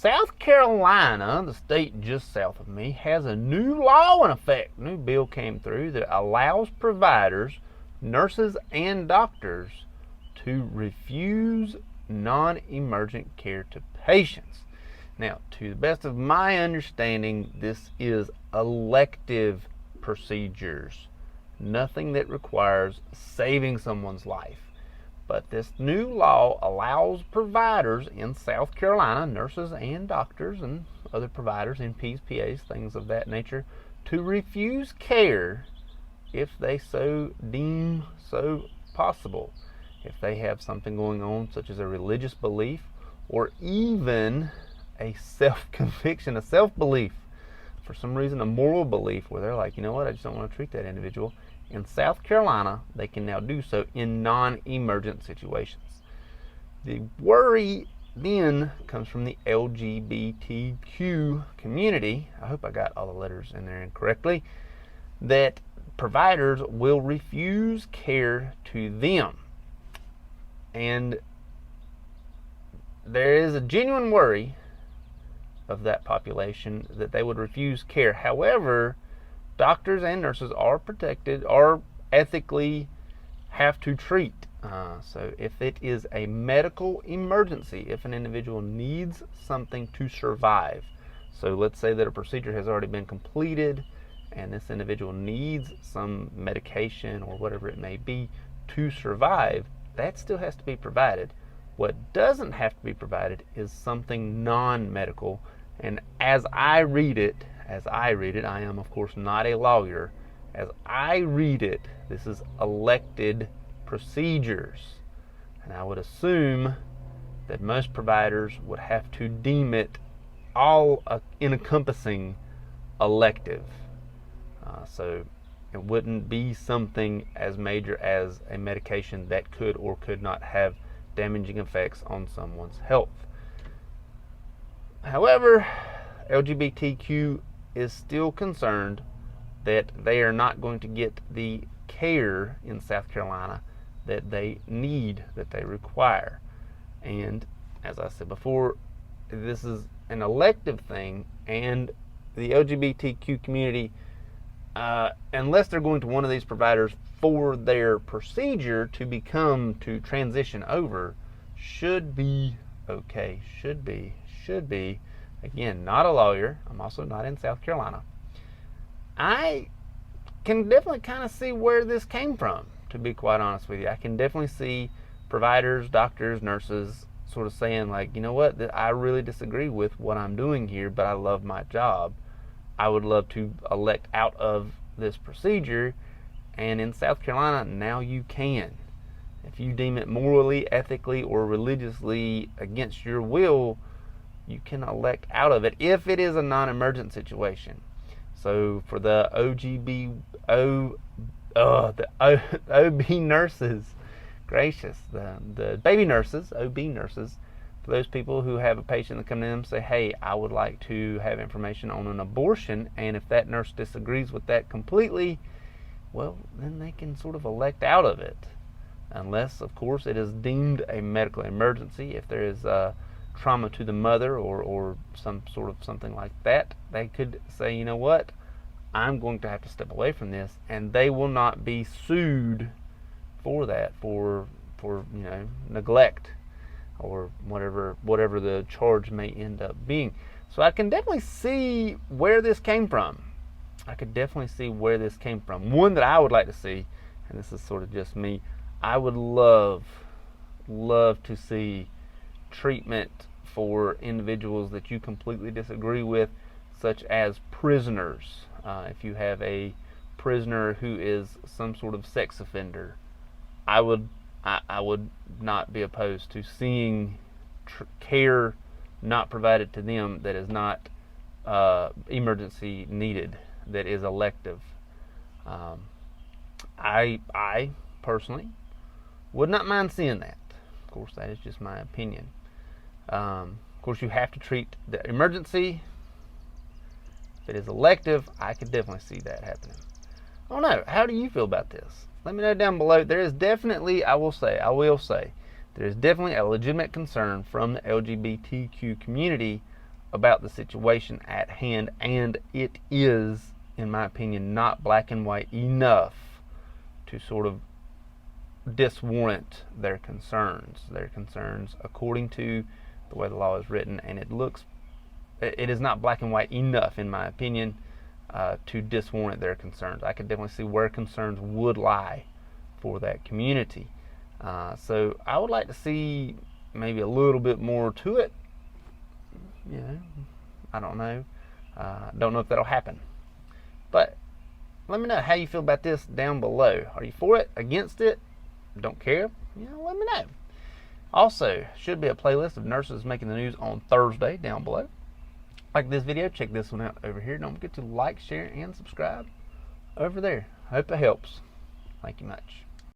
South Carolina, the state just south of me, has a new law in effect. New bill came through that allows providers, nurses, and doctors to refuse non-emergent care to patients. Now, to the best of my understanding, this is elective procedures. Nothing that requires saving someone's life. But this new law allows providers in South Carolina, nurses and doctors and other providers, NPs, PAs, things of that nature, to refuse care if they so deem so possible. If they have something going on, such as a religious belief or even a self-conviction, a self-belief, for some reason a moral belief where they're like, you know what, I just don't want to treat that individual. In South Carolina, they can now do so in non-emergent situations. The worry then comes from the LGBTQ community. I hope I got all the letters in there incorrectly. That providers will refuse care to them. And there is a genuine worry of that population that they would refuse care. However, doctors and nurses are protected, are ethically have to treat. So if it is a medical emergency, if an individual needs something to survive, so let's say that a procedure has already been completed and this individual needs some medication or whatever it may be to survive, that still has to be provided. What doesn't have to be provided is something non-medical. And as I read it, I am of course not a lawyer. As I read it, this is elected procedures. And I would assume that most providers would have to deem it all encompassing elective. So it wouldn't be something as major as a medication that could or could not have damaging effects on someone's health. However, LGBTQ is still concerned that they are not going to get the care in South Carolina that they need, that they require. And as I said before, this is an elective thing, and the LGBTQ community, unless they're going to one of these providers for their procedure to transition over, should be okay. Should be. Again, not a lawyer. I'm also not in South Carolina. I can definitely kind of see where this came from, to be quite honest with you. I can definitely see providers, doctors, nurses sort of saying like, you know what, I really disagree with what I'm doing here, but I love my job. I would love to elect out of this procedure. And in South Carolina, now you can. If you deem it morally, ethically, or religiously against your will, you can elect out of it if it is a non-emergent situation. So for the OB nurses, gracious, the baby nurses, OB nurses, for those people who have a patient that come in and say, hey, I would like to have information on an abortion, and if that nurse disagrees with that completely, well, then they can sort of elect out of it. Unless, of course, it is deemed a medical emergency. If there is trauma to the mother or some sort of something like that, they could say, you know what, I'm going to have to step away from this, and they will not be sued for that, for neglect or whatever the charge may end up being. So I can definitely see where this came from. One that I would like to see, and this is sort of just me, I would love to see treatment for individuals that you completely disagree with, such as prisoners. If you have a prisoner who is some sort of sex offender, I would not be opposed to seeing care not provided to them that is not emergency needed, that is elective. I personally would not mind seeing that. Of course, that is just my opinion. Of course, you have to treat the emergency. If it is elective, I could definitely see that happening. I don't know. How do you feel about this? Let me know down below. There is definitely, I will say, there is definitely a legitimate concern from the LGBTQ community about the situation at hand, and it is, in my opinion, not black and white enough to sort of diswarrant their concerns. Their concerns, according to the way the law is written, and it is not black and white enough, in my opinion, to diswarrant their concerns. I could definitely see where concerns would lie for that community. So I would like to see maybe a little bit more to it. I don't know. Don't know if that'll happen. But let me know how you feel about this down below. Are you for it? Against it? Don't care? Let me know. Also, should be a playlist of nurses making the news on Thursday down below. Like this video, check this one out over here. Don't forget to like, share, and subscribe over there. Hope it helps. Thank you much.